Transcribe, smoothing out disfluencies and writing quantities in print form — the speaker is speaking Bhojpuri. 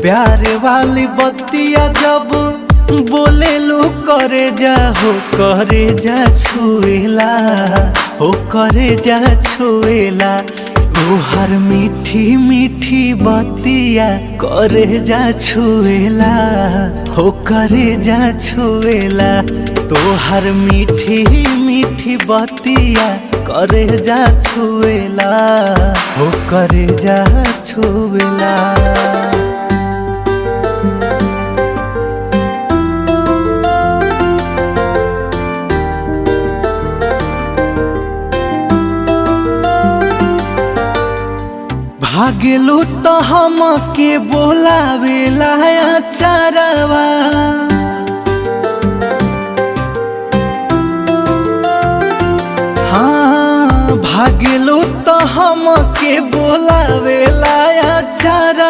प्यार वाली बत्तियां जब बोले लो करे जा हो करे जा छुएला हो करे जा छुएला तोहर मीठी मीठी बत्तियां करे जा छुएला हो करे जा छुएला तोहर मीठी मीठी बत्तियां करे जा छुएला हो करे जा छुएला। भागेलू तो हमके बोलावेला अचारवा हाँ भागेलू तो हमके बोलावेला अचारवा